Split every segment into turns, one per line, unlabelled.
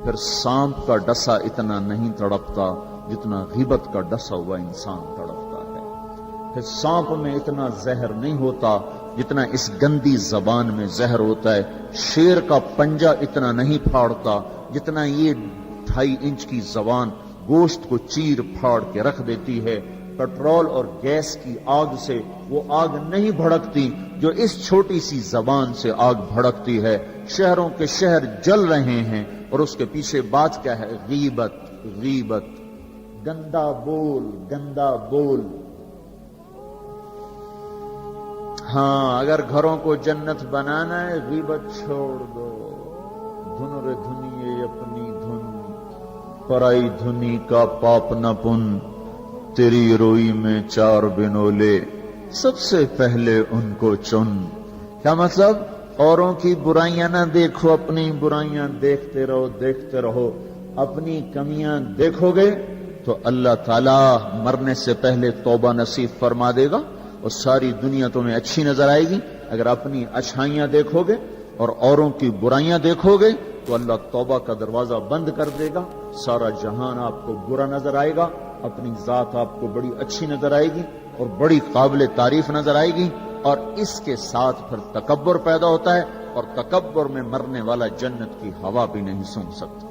پھر سانپ کا ڈسا اتنا نہیں تڑپتا جتنا غیبت کا ڈسا ہوا انسان تڑپتا ہے. پھر سانپ میں اتنا زہر نہیں ہوتا جتنا اس گندی زبان میں زہر ہوتا ہے. شیر کا پنجہ اتنا نہیں پھاڑتا جتنا یہ 2.5 انچ کی زبان گوشت کو چیر پھاڑ کے رکھ دیتی ہے. پٹرول اور گیس کی آگ سے وہ آگ نہیں بھڑکتی جو اس چھوٹی سی زبان سے آگ بھڑکتی ہے. شہروں کے شہر جل رہے ہیں اور اس کے پیچھے بات کیا ہے؟ غیبت. غیبت، گندا بول، گندا بول. ہاں، اگر گھروں کو جنت بنانا ہے غیبت چھوڑ دو. دھن رے دھنیے اپنی دھن، پرائی دھنی کا پاپ نہ پن. تیری روئی میں 4 بنولے، سب سے پہلے ان کو چن. کیا مطلب؟ اوروں کی برائیاں نہ دیکھو، اپنی برائیاں دیکھتے رہو، دیکھتے رہو. اپنی کمیاں دیکھو گے تو اللہ تعالیٰ مرنے سے پہلے توبہ نصیب فرما دے گا اور ساری دنیا تمہیں اچھی نظر آئے گی. اگر اپنی اچھائیاں دیکھو گے اور اوروں کی برائیاں دیکھو گے تو اللہ توبہ کا دروازہ بند کر دے گا. سارا جہان آپ کو برا نظر آئے گا، اپنی ذات آپ کو بڑی اچھی نظر آئے گی اور بڑی قابل تعریف نظر آئے گی. اور اس کے ساتھ پھر تکبر پیدا ہوتا ہے اور تکبر میں مرنے والا جنت کی ہوا بھی نہیں سن سکتا.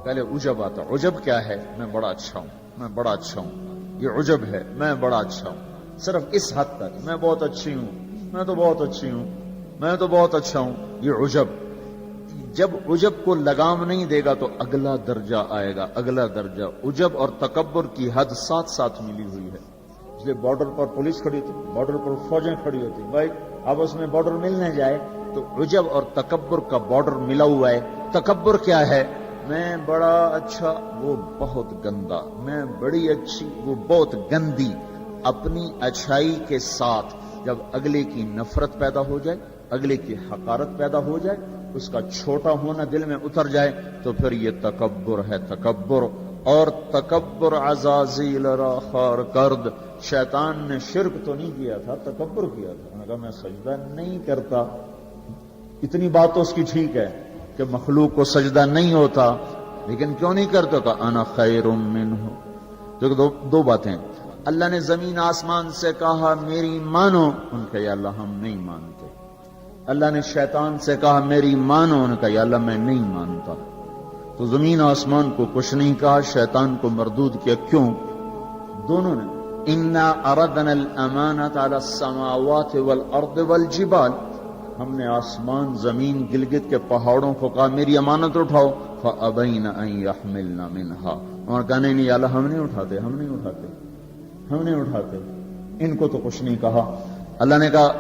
پہلے عجب آتا. عجب کیا ہے؟ میں بڑا اچھا ہوں، میں بڑا اچھا ہوں. یہ عجب ہے، میں بڑا اچھا ہوں. صرف اس حد تک میں بہت اچھی ہوں، میں تو بہت اچھی ہوں، میں تو بہت اچھا ہوں. یہ عجب. جب عجب کو لگام نہیں دے گا تو اگلا درجہ آئے گا، اگلا درجہ. عجب اور تکبر کی حد ساتھ ساتھ ملی ہوئی ہے. اس لیے بارڈر پر پولیس کھڑی ہوتی، بارڈر پر فوجیں کھڑی ہوتی. بھائی آپس میں بارڈر ملنے جائے تو عجب اور تکبر کا بارڈر ملا ہوا ہے. تکبر کیا ہے؟ میں بڑا اچھا، وہ بہت گندا. میں بڑی اچھی، وہ بہت گندی. اپنی اچھائی کے ساتھ جب اگلے کی نفرت پیدا ہو جائے، اگلے کی حقارت پیدا ہو جائے، اس کا چھوٹا ہونا دل میں اتر جائے تو پھر یہ تکبر ہے. تکبر. اور تکبر عزازیل را خار کرد. شیطان نے شرک تو نہیں کیا تھا، تکبر کیا تھا. انہوں نے کہا میں سجدہ نہیں کرتا. اتنی بات تو اس کی ٹھیک ہے کہ مخلوق کو سجدہ نہیں ہوتا، لیکن کیوں نہیں کرتا؟ کہ انا خیر منہ. دو باتیں. اللہ نے زمین آسمان سے کہا میری مانو، ان کا یا اللہ ہم نہیں مانتے. اللہ نے شیطان سے کہا میری مانو، ان کا یا اللہ میں نہیں مانتا. تو زمین آسمان کو کچھ نہیں کہا، شیطان کو مردود کیا. کیوں؟ دونوں نے. انا اردنا الامانۃ علی السماوات والارض والجبال. ہم نے آسمان، زمین، گلگت کے پہاڑوں کو کہا میری امانت اٹھاؤ. فابین ان یحملن منها. اور کہا نہیں یا اللہ ہم نہیں اٹھاتے، ہم نہیں اٹھاتے، ہم نہیں اٹھاتے. ان کو تو کچھ نہیں کہا. اللہ نے کہا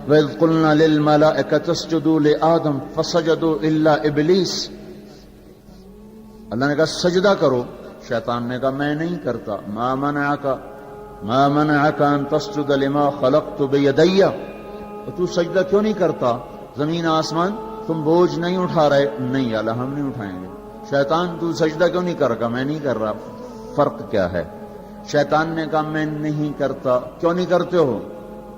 وَإِذْ قُلْنَا لِلْمَلَائِكَةِ اسْجُدُوا لِآدَمَ فَسَجَدُوا إِلَّا إِبْلِيسَ. اللہ نے کہا سجدہ کرو. شیطان نے کہا میں نہیں کرتا. مَا مَنَعَكَ أَن تَسْجُدَ لِمَا خَلَقْتُ بِيَدَيَّ. تو سجدہ کیوں نہیں کرتا؟ زمین آسمان تم بوجھ نہیں اٹھا رہے. نہیں اللہ ہم نہیں اٹھائیں گے. شیطان تو سجدہ کیوں نہیں کر رہا؟ میں نہیں کر رہا. فرق کیا ہے؟ شیطان نے کہا میں نہیں کرتا. کیوں نہیں کرتے ہو؟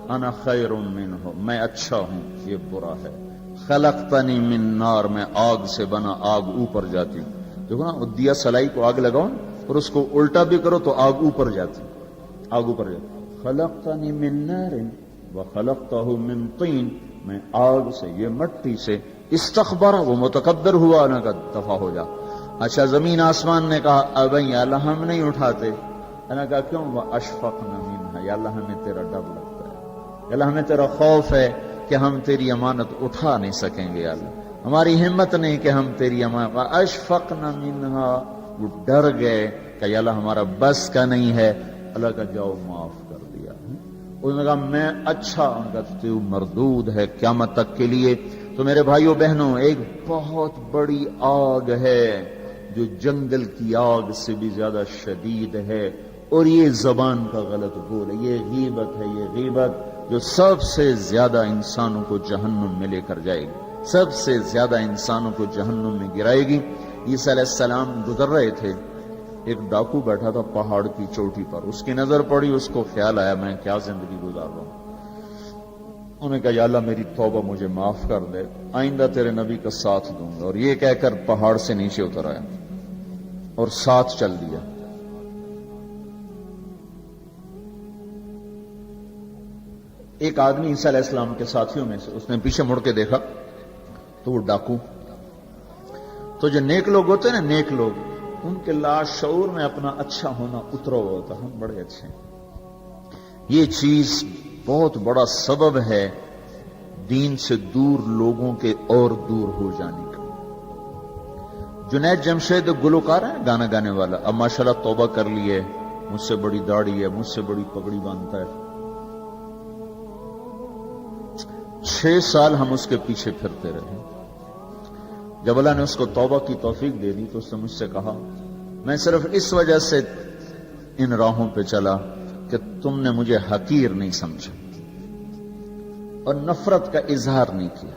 انا خیر منہ، میں اچھا ہوں، یہ برا ہے. خلقتنی من نار، میں آگ سے بنا، آگ اوپر جاتی. دیکھو نا، دیا سلائی کو آگ لگاؤ اور اس کو الٹا بھی کرو تو آگ اوپر جاتی، آگ اوپر جاتی. خلقتنی من نار وخلقتہ من طین. میں آگ سے، یہ مٹی سے. استخبر، وہ متکبر ہوا، نہ کہ دفع ہو جا. اچھا زمین آسمان نے کہا ابے یا اللہ ہم نہیں اٹھاتے. اللہ کہا کیوں؟ واشفقنا منها، یا اللہ ہمیں تیرا ڈر لگتا ہے، یا اللہ ہمیں تیرا خوف ہے کہ ہم تیری امانت اٹھا نہیں سکیں گے. یا اللہ ہماری ہمت نہیں کہ ہم تیری امانت. اشفقنا منها، وہ ڈر گئے کہ یا اللہ ہمارا بس کا نہیں ہے. اللہ کا جاؤ معاف کر دیا. انہوں نے کہا میں اچھا. ان کا تو مردود ہے قیامت تک کے لیے. تو میرے بھائیوں بہنوں، ایک بہت بڑی آگ ہے جو جنگل کی آگ سے بھی زیادہ شدید ہے، اور یہ زبان کا غلط بول ہے. یہ غیبت ہے. یہ غیبت جو سب سے زیادہ انسانوں کو جہنم میں لے کر جائے گی، سب سے زیادہ انسانوں کو جہنم میں گرائے گی. عیسیٰ علیہ السلام گزر رہے تھے، ایک ڈاکو بیٹھا تھا پہاڑ کی چوٹی پر. اس کی نظر پڑی، اس کو خیال آیا میں کیا زندگی گزار رہا ہوں. انہوں نے کہا یا اللہ میری توبہ مجھے معاف کر دے، آئندہ تیرے نبی کا ساتھ دوں گا، اور یہ کہہ کر پہاڑ سے نیچے اتر آیا اور ساتھ چل دیا۔ ایک آدمی عیسیٰ علیہ السلام کے ساتھیوں میں سے، اس نے پیچھے مڑ کے دیکھا تو وہ ڈاکو، تو جو نیک لوگ ہوتے ہیں نا، نیک لوگ، ان کے لاشعور میں اپنا اچھا ہونا اترا ہوا ہوتا، ہم بڑے اچھے ہیں۔ یہ چیز بہت بڑا سبب ہے دین سے دور لوگوں کے اور دور ہو جانے کا۔ جنید جمشید گلوکار ہے، گانا گانے والا، اب ماشاءاللہ توبہ کر لی ہے، مجھ سے بڑی داڑھی ہے، مجھ سے بڑی پگڑی باندھتا ہے۔ 6 سال ہم اس کے پیچھے پھرتے رہے۔ جب اللہ نے اس کو توبہ کی توفیق دے دی تو اس نے مجھ سے کہا میں صرف اس وجہ سے ان راہوں پہ چلا کہ تم نے مجھے حقیر نہیں سمجھا اور نفرت کا اظہار نہیں کیا،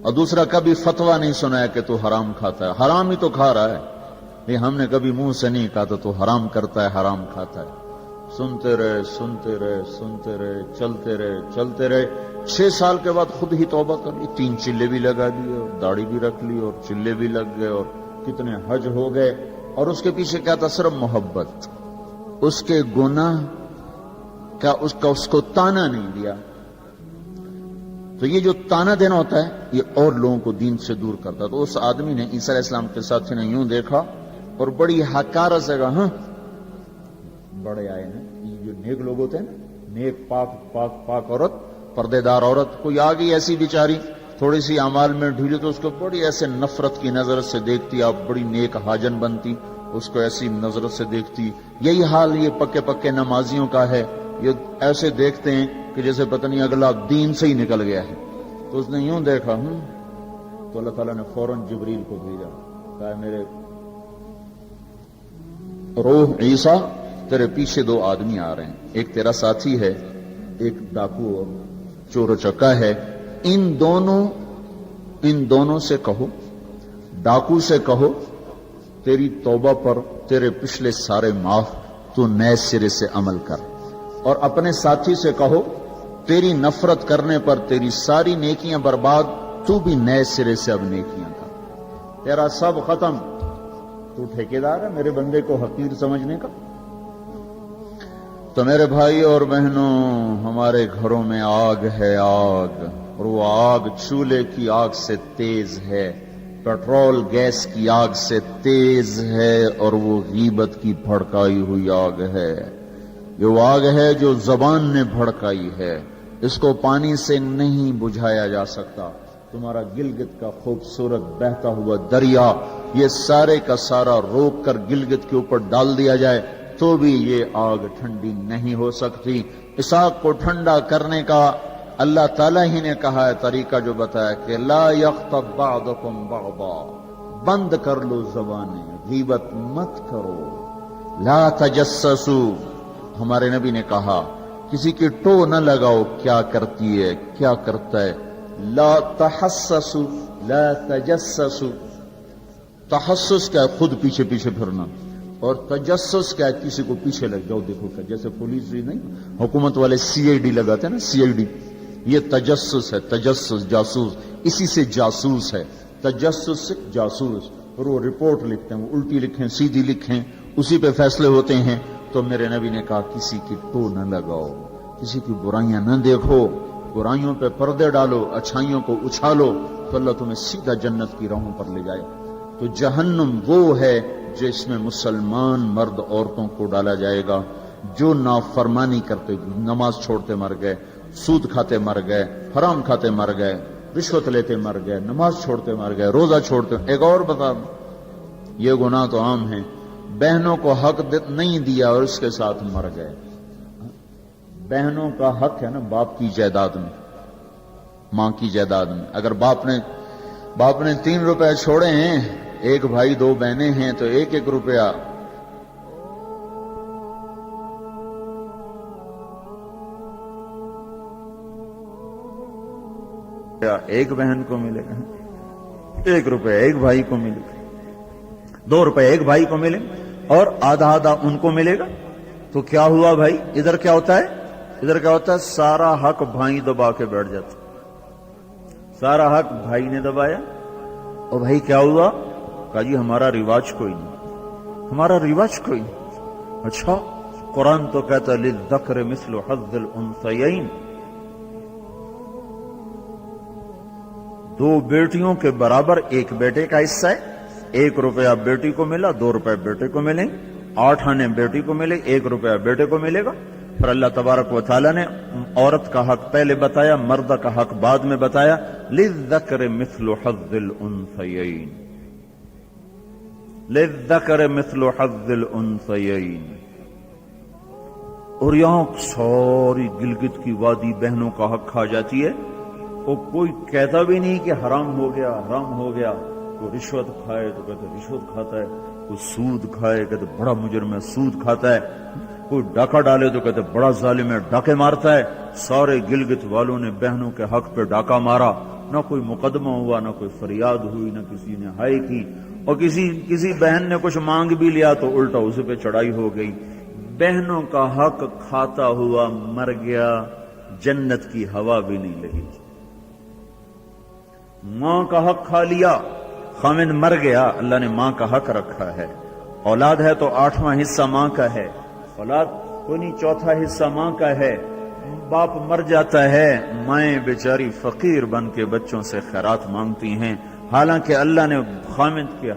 اور دوسرا کبھی فتویٰ نہیں سنایا کہ تو حرام کھاتا ہے، حرام ہی تو کھا رہا ہے، یہ ہم نے کبھی منہ سے نہیں کہا تو حرام کرتا ہے، حرام کھاتا ہے۔ سنتے رہے سنتے رہے سنتے رہے، چلتے رہے چلتے رہے۔ 6 سال کے بعد خود ہی توبہ کر لی، 3 چلے بھی لگا دیے اور داڑھی بھی رکھ لی اور چلے بھی لگ گئے اور کتنے حج ہو گئے، اور اس کے پیچھے کیا تھا؟ صرف محبت۔ اس کے گناہ کا اس کو تانا نہیں دیا۔ تو یہ جو تانا دینا ہوتا ہے یہ اور لوگوں کو دین سے دور کرتا ہے۔ تو اس آدمی نے عیسیٰ علیہ السلام کے ساتھی نے یوں دیکھا اور بڑی حقارت سے کہا ہاں بڑے آئے ہیں، یہ جو نیک لوگ ہوتے ہیں نا، نیک پاک پاک پاک عورت، پردے دار عورت، کوئی آ گئی ایسی بیچاری تھوڑی سی اعمال میں ڈھیلی تو اس کو بڑی ایسے نفرت کی نظر سے دیکھتی، آپ بڑی نیک حاجن بنتی، اس کو ایسی نظر سے دیکھتی۔ یہی حال یہ پکے پکے نمازیوں کا ہے، یہ ایسے دیکھتے ہیں کہ جیسے پتہ نہیں اگلا دین سے ہی نکل گیا ہے۔ تو اس نے یوں دیکھا تو اللہ تعالیٰ نے فوراً جبریل کو بھیجا، کہا میرے روح عیسیٰ تیرے پیچھے 2 آدمی آ رہے ہیں، ایک تیرا ساتھی ہے، ایک ڈاکو اور چور و چکا ہے، ان دونوں سے کہو، ڈاکو سے کہو تیری توبہ پر تیرے پچھلے سارے معاف، تو نئے سرے سے عمل کر، اور اپنے ساتھی سے کہو تیری نفرت کرنے پر تیری ساری نیکیاں برباد، تو بھی نئے سرے سے اب نیکیاں کر، تیرا سب ختم، تو ٹھیکیدار ہے میرے بندے کو حقیر سمجھنے کا۔ تو میرے بھائی اور بہنوں، ہمارے گھروں میں آگ ہے، آگ، اور وہ آگ چولہے کی آگ سے تیز ہے، پیٹرول گیس کی آگ سے تیز ہے، اور وہ غیبت کی بھڑکائی ہوئی آگ ہے۔ یہ وہ آگ ہے جو زبان نے بھڑکائی ہے، اس کو پانی سے نہیں بجھایا جا سکتا۔ تمہارا گلگت کا خوبصورت بہتا ہوا دریا، یہ سارے کا سارا روک کر گلگت کے اوپر ڈال دیا جائے تو بھی یہ آگ ٹھنڈی نہیں ہو سکتی۔ اس آگ کو ٹھنڈا کرنے کا اللہ تعالیٰ ہی نے کہا ہے طریقہ، جو بتایا کہ لا یغتب بعضکم بعضا، بند کر لو زبانیں، غیبت مت کرو، لا تجسسوا، ہمارے نبی نے کہا کسی کی ٹو نہ لگاؤ، کیا کرتی ہے کیا کرتا ہے، لا تحسسوا لا تجسسوا، تحسس کیا ہے؟ خود پیچھے پیچھے پھرنا، اور تجسس کیا ہے؟ کسی کو پیچھے لگ جاؤ، دیکھو کیا، جیسے پولیس بھی نہیں حکومت والے CID لگاتے ہیں نا، CID، یہ تجسس ہے، تجسس جاسوس، اسی سے جاسوس ہے، تجسس سے جاسوس، اور وہ رپورٹ لکھتے ہیں، وہ الٹی لکھیں سیدھی لکھیں، اسی پہ فیصلے ہوتے ہیں۔ تو میرے نبی نے کہا کسی کی ٹو نہ لگاؤ، کسی کی برائیاں نہ دیکھو، برائیوں پہ پردے ڈالو، اچھائیوں کو اچھالو، تو اللہ تمہیں سیدھا جنت کی راہوں پر لے جائے۔ تو جہنم وہ ہے جس میں مسلمان مرد عورتوں کو ڈالا جائے گا جو نافرمانی کرتے، نماز چھوڑتے مر گئے، سود کھاتے مر گئے، حرام کھاتے مر گئے، رشوت لیتے مر گئے، نماز چھوڑتے مر گئے، روزہ چھوڑتے۔ ایک اور بتا، یہ گناہ تو عام ہیں، بہنوں کو حق نہیں دیا اور اس کے ساتھ مر گئے۔ بہنوں کا حق ہے نا باپ کی جائیداد میں، ماں کی جائیداد میں۔ اگر باپ نے 3 روپے چھوڑے ہیں، ایک بھائی 2 بہنیں ہیں تو 1-1 روپیہ ایک بہن کو ملے گا، 1 روپے ایک بھائی کو ملے گا، 2 روپے ایک بھائی کو ملے، اور آدھا آدھا ان کو ملے گا۔ تو کیا ہوا بھائی؟ ادھر کیا ہوتا ہے؟ ادھر کیا ہوتا ہے سارا حق بھائی دبا کے بیٹھ جاتا، سارا حق بھائی نے دبایا، اور بھائی کیا ہوا؟ کہا جی ہمارا رواج کوئی نہیں، ہمارا رواج کوئی نہیں۔ اچھا قرآن تو کہتا ہے للذکر مثل حظ الانثیین، دو بیٹیوں کے برابر ایک بیٹے کا حصہ ہے، 1 روپیہ بیٹی کو ملا، 2 روپے بیٹے کو ملیں، 8 آنے بیٹی کو ملے، 1 روپیہ بیٹے کو ملے گا۔ پھر اللہ تبارک و تعالیٰ نے عورت کا حق پہلے بتایا، مرد کا حق بعد میں بتایا، للذکر مثل حظ الانثیین، للذکر مثل حظ الانثیین۔ اور یہاں ساری گلگت کی وادی بہنوں کا حق کھا جاتی ہے، اور کوئی کہتا بھی نہیں کہ حرام ہو گیا، حرام ہو گیا۔ کوئی رشوت کھائے تو کہتے رشوت کھاتا ہے، کوئی سود کھائے کہتے بڑا مجرم ہے سود کھاتا ہے، کوئی ڈاکہ ڈالے تو کہتے بڑا ظالم ہے ڈاکے مارتا ہے۔ سارے گلگت والوں نے بہنوں کے حق پہ ڈاکہ مارا، نہ کوئی مقدمہ ہوا، نہ کوئی فریاد ہوئی، نہ کسی نے ہائے کی، اور کسی بہن نے کچھ مانگ بھی لیا تو الٹا اس پہ چڑھائی ہو گئی۔ بہنوں کا حق کھاتا ہوا مر گیا، جنت کی ہوا بھی نہیں لگی۔ ماں کا حق کھا لیا، خامن مر گیا، اللہ نے ماں کا حق رکھا ہے۔ اولاد ہے تو 8واں حصہ ماں کا ہے، اولاد کوئی نہیں 4تھا حصہ ماں کا ہے۔ باپ مر جاتا ہے، مائیں بیچاری فقیر بن کے بچوں سے خیرات مانگتی ہیں، حالانکہ اللہ نے خامن کے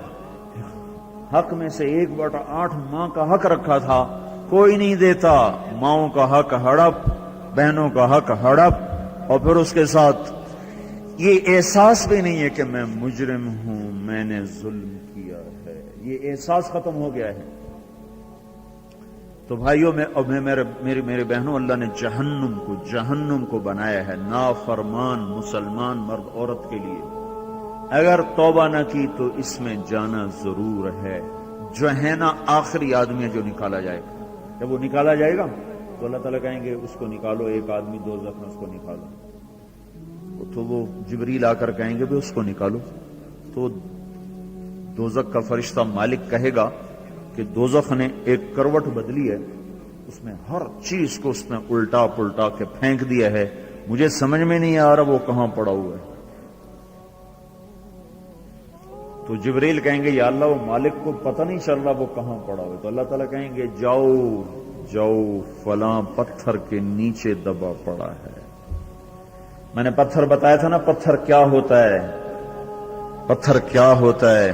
حق میں سے 1/8 ماں کا حق رکھا تھا، کوئی نہیں دیتا۔ ماؤں کا حق ہڑپ، بہنوں کا حق ہڑپ، اور پھر اس کے ساتھ یہ احساس بھی نہیں ہے کہ میں مجرم ہوں، میں نے ظلم کیا ہے، یہ احساس ختم ہو گیا ہے۔ تو بھائیوں میرے بہنوں، اللہ نے جہنم کو بنایا ہے نافرمان مسلمان مرد عورت کے لیے۔ اگر توبہ نہ کی تو اس میں جانا ضرور ہے۔ جو ہے نا آخری آدمی ہے جو نکالا جائے گا، جب وہ نکالا جائے گا تو اللہ تعالیٰ کہیں گے اس کو نکالو، ایک آدمی دوزخ میں اس کو نکالو، تو وہ جبریل آ کر کہیں گے بھی اس کو نکالو، تو دوزخ کا فرشتہ مالک کہے گا کہ دوزخ نے ایک کروٹ بدلی ہے، اس میں ہر چیز کو اس نے الٹا پلٹا کے پھینک دیا ہے، مجھے سمجھ میں نہیں آ رہا وہ کہاں پڑا ہوا ہے۔ تو جبریل کہیں گے یا اللہ وہ مالک کو پتہ نہیں چل رہا وہ کہاں پڑا ہوا ہے، تو اللہ تعالیٰ کہیں گے جاؤ فلاں پتھر کے نیچے دبا پڑا ہے۔ میں نے پتھر بتایا تھا نا، پتھر کیا ہوتا ہے، پتھر کیا ہوتا ہے،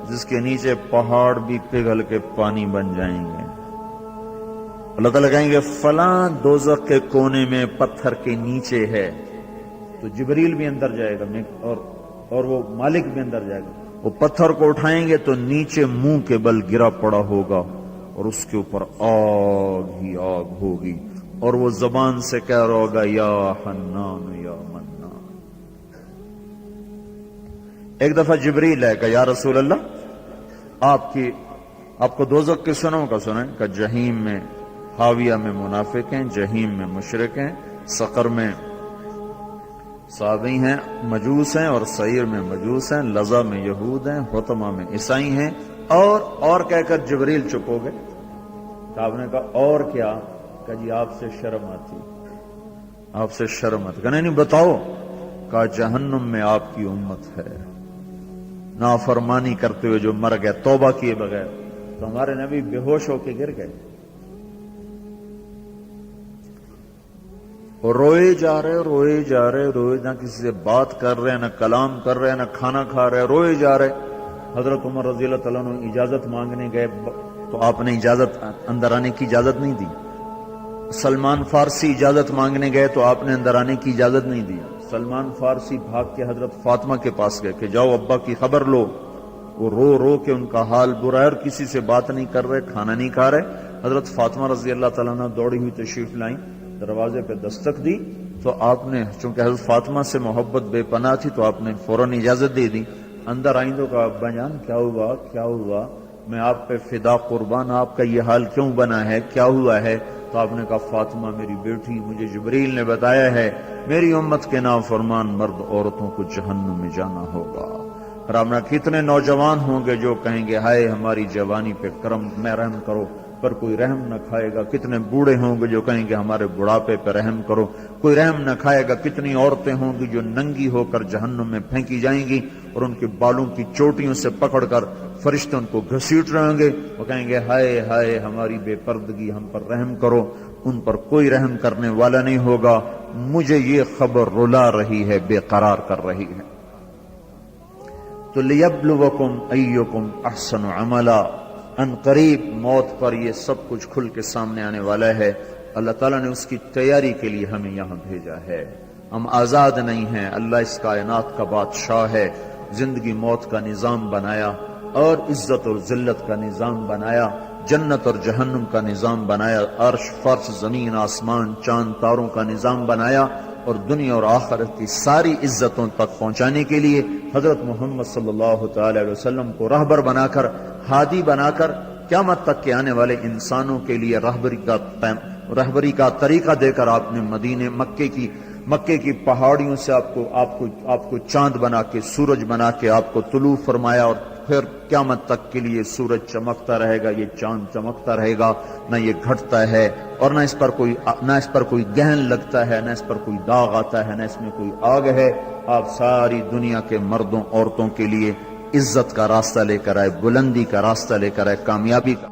جس کے نیچے پہاڑ بھی پگھل کے پانی بن جائیں گے۔ اللہ تعالیٰ کہیں گے فلاں دوزخ کے کونے میں پتھر کے نیچے ہے، تو جبریل بھی اندر جائے گا اور وہ مالک بھی اندر جائے گا۔ وہ پتھر کو اٹھائیں گے تو نیچے منہ کے بل گرا پڑا ہوگا، اور اس کے اوپر آگ ہی آگ ہوگی، اور وہ زبان سے کہہ رہا ہوگا یا حنان یا منان۔ ایک دفعہ جبریل ہے کہ یا رسول اللہ آپ کو دوزخ کے سنوں کا سنیں کہ جہیم میں حاویہ میں منافق ہیں، جہیم میں مشرک ہیں، سقر میں صابئی ہیں مجوس ہیں، اور سعیر میں مجوس ہیں، لظہ میں یہود ہیں، حطمہ میں عیسائی ہیں، اور کہہ کر جبریل چپ ہو گئے۔ تو آپ نے کہا اور کیا؟ کہ جی آپ سے شرم آتی، آپ سے شرم آتی۔ کہا نہیں بتاؤ۔ کہا جہنم میں آپ کی امت ہے، نافرمانی کرتے ہوئے جو مر گئے توبہ کیے بغیر، تو ہمارے نبی بے ہوش ہو کے گر گئے، اور روئے جا رہے، نہ کسی سے بات کر رہے، نہ کلام کر رہے، نہ کھانا کھا رہے، روئے جا رہے۔ حضرت عمر رضی اللہ تعالیٰ عنہ اجازت مانگنے گئے تو آپ نے اندر آنے کی اجازت نہیں دی۔ سلمان فارسی اجازت مانگنے گئے تو آپ نے اندر آنے کی اجازت نہیں دی۔ سلمان فارسی بھاگ کے حضرت فاطمہ کے پاس گئے کہ جاؤ ابا کی خبر لو۔ وہ رو کے ان کا حال برا ہے، اور کسی سے بات نہیں کر رہے، کھانا نہیں کھا رہے۔ حضرت فاطمہ رضی اللہ تعالیٰ عنہ دوڑی ہوئی تشریف لائیں، دروازے پہ دستک دی تو آپ نے، چونکہ حضرت فاطمہ سے محبت بے پناہ تھی، تو آپ نے فوراً اجازت دے دی۔ اندر آئیں تو کہا ابا جان کیا ہوا، میں آپ پہ فدا قربان، آپ کا یہ حال کیوں بنا ہے، کیا ہوا ہے؟ تو آپ نے کہا فاطمہ میری بیٹی، مجھے جبریل نے بتایا ہے میری امت کے نافرمان مرد عورتوں کو جہنم میں جانا ہوگا۔ رامنا کتنے نوجوان ہوں گے جو کہیں گے ہائے ہماری جوانی پہ کرم میں رحم کرو، پر کوئی رحم نہ کھائے گا. کتنے بوڑھے ہوں گے جو کہیں گے ہمارے بڑھاپے پہ رحم کرو, کوئی رحم نہ کھائے گا. کتنی عورتیں ہوں گی جو ننگی ہو کر جہنم میں پھینکی جائیں گی اور ان کے بالوں کی چوٹیوں سے پکڑ کر فرشتے ان کو گھسیٹ رہے ہوں گے. وہ کہیں گے ہائے ہائے ہماری بے پردگی, ہم پر رحم کرو. ان پر کوئی رحم کرنے والا نہیں ہوگا. مجھے یہ خبر رلا رہی ہے, بے قرار کر رہی ہے. تو لیبلوکم ایکم احسن عملا, ان قریب موت پر یہ سب کچھ کھل کے سامنے آنے والا ہے. اللہ تعالیٰ نے اس کی تیاری کے لیے ہمیں یہاں بھیجا ہے. ہم آزاد نہیں ہیں. اللہ اس کائنات کا بادشاہ ہے. زندگی موت کا نظام بنایا اور عزت اور ذلت کا نظام بنایا, جنت اور جہنم کا نظام بنایا, عرش فرش زمین آسمان چاند تاروں کا نظام بنایا, اور دنیا اور آخرت کی ساری عزتوں تک پہنچانے کے لیے حضرت محمد صلی اللہ تعالی علیہ وسلم کو رہبر بنا کر, ہادی بنا کر, قیامت تک کے آنے والے انسانوں کے لیے رہبری کا طریقہ دے کر آپ نے مکے کی پہاڑیوں سے آپ کو چاند بنا کے, سورج بنا کے آپ کو طلوع فرمایا, اور پھر قیامت تک کے لیے سورج چمکتا رہے گا, یہ چاند چمکتا رہے گا, نہ یہ گھٹتا ہے اور نہ اس پر کوئی گہن لگتا ہے, نہ اس پر کوئی داغ آتا ہے, نہ اس میں کوئی آگ ہے. آپ ساری دنیا کے مردوں عورتوں کے لیے عزت کا راستہ لے کر آئے, بلندی کا راستہ لے کر آئے, کامیابی کا.